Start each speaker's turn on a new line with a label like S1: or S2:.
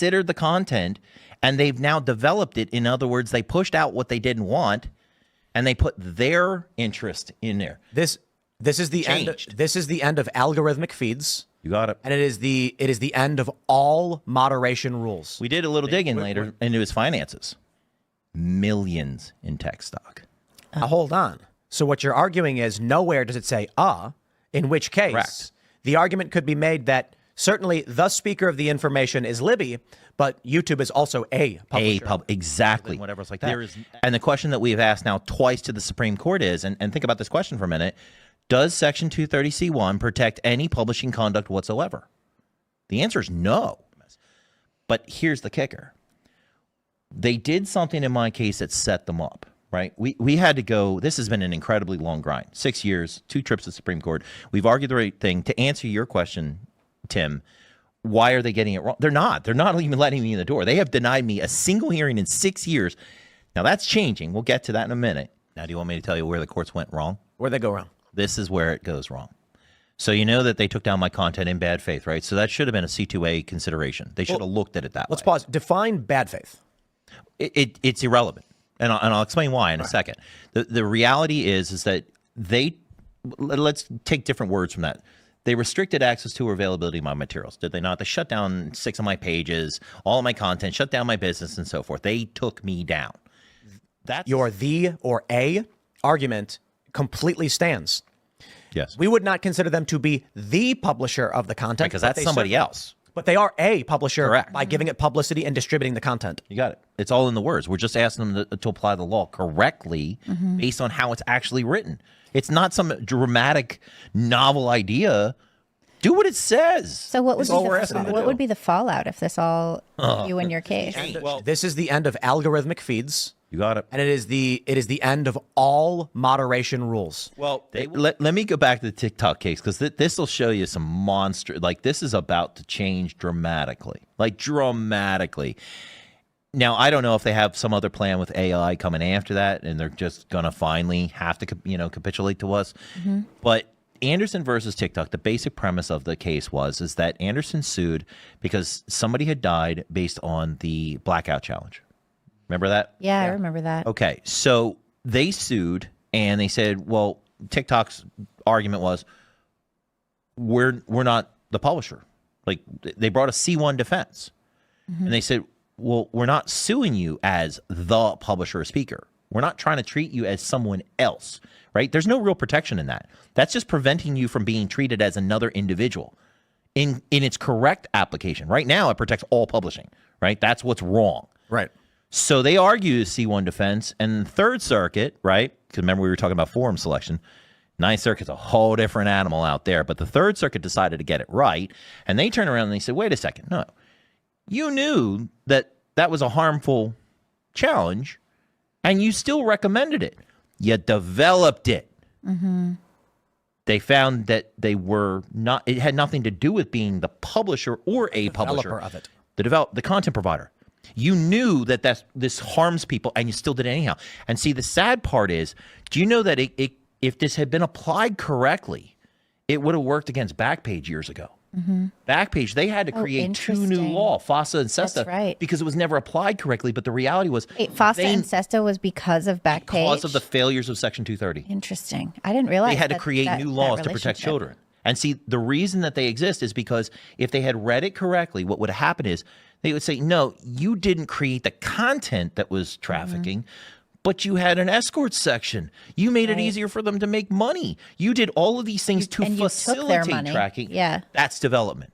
S1: considered the content, and they've now developed it. In other words, they pushed out what they didn't want, and they put their interest in there.
S2: This is the end. This is the end of algorithmic feeds.
S1: You got it.
S2: And it is the end of all moderation rules.
S1: We did a little digging later into his finances. Millions in tech stock.
S2: Hold on. So what you're arguing is nowhere does it say in which case
S1: Correct.
S2: The argument could be made that certainly the speaker of the information is Libby, but YouTube is also a publisher.
S1: Exactly.
S2: Whatever it's like that.
S1: And the question that we've asked now twice to the Supreme Court is, and think about this question for a minute, does Section 230C1 protect any publishing conduct whatsoever? The answer is no. But here's the kicker. They did something in my case that set them up, right? We had to go, this has been an incredibly long grind. 6 years, 2 trips to the Supreme Court. We've argued the right thing. To answer your question, Tim, why are they getting it wrong? They're not. They're not even letting me in the door. They have denied me a single hearing in 6 years. Now, that's changing. We'll get to that in a minute. Now, do you want me to tell you where the courts went wrong?
S2: Where'd they go wrong?
S1: This is where it goes wrong. So you know that they took down my content in bad faith, right? So that should have been a C2A consideration. They should have looked at it that way.
S2: Let's pause. Define bad faith.
S1: It's irrelevant. And I'll explain why in a second. The reality is that let's take different words from that. They restricted access to or availability of my materials, did they not? They shut down 6 of my pages, all of my content, shut down my business and so forth. They took me down. That's
S2: your the or a argument completely stands.
S1: Yes.
S2: We would not consider them to be the publisher of the content.
S1: Because that's somebody else.
S2: But they are a publisher.
S1: Correct.
S2: By giving it publicity and distributing the content.
S1: You got it. It's all in the words. We're just asking them to apply the law correctly based on how it's actually written. It's not some dramatic, novel idea. Do what it says.
S3: So what would be the fallout if this all you in your case?
S2: Well, this is the end of algorithmic feeds.
S1: You got it.
S2: And it is the end of all moderation rules.
S1: Well, let me go back to the TikTok case, because this will show you some monster. Like, this is about to change dramatically. Like, dramatically. Now, I don't know if they have some other plan with AI coming after that, and they're just going to finally have to, capitulate to us. But Anderson versus TikTok, the basic premise of the case is that Anderson sued because somebody had died based on the blackout challenge. Remember that?
S3: Yeah, I remember that.
S1: Okay, so they sued, and they said, well, TikTok's argument was, we're not the publisher. Like, they brought a C1 defense. And they said, well, we're not suing you as the publisher or speaker. We're not trying to treat you as someone else, right? There's no real protection in that. That's just preventing you from being treated as another individual in its correct application. Right now, it protects all publishing, right? That's what's wrong.
S2: Right.
S1: So they argued C1 defense, and the Third Circuit, right? Because remember we were talking about forum selection. Ninth Circuit's a whole different animal out there, but the Third Circuit decided to get it right, and they turned around and they said, wait a second, no. You knew that was a harmful challenge, and you still recommended it. You developed it. They found that they were not, it had nothing to do with being the publisher or a publisher.
S2: Developer of it.
S1: The content provider. You knew that this harms people, and you still did it anyhow. And see, the sad part is, do you know that if this had been applied correctly, it would have worked against Backpage years ago. Backpage, they had to create 2 new law, FOSSA and SESTA,
S3: That's right.
S1: because it was never applied correctly. But the reality was,
S3: Wait, FOSSA and SESTA was because of Backpage?
S1: Because of the failures of Section 230.
S3: Interesting. I didn't realize
S1: they had to create new laws to protect children. And see, the reason that they exist is because if they had read it correctly, what would have happened is they would say, no, you didn't create the content that was trafficking, but you had an escort section. You made it easier for them to make money. You did all of these things to facilitate tracking.
S3: Yeah.
S1: That's development.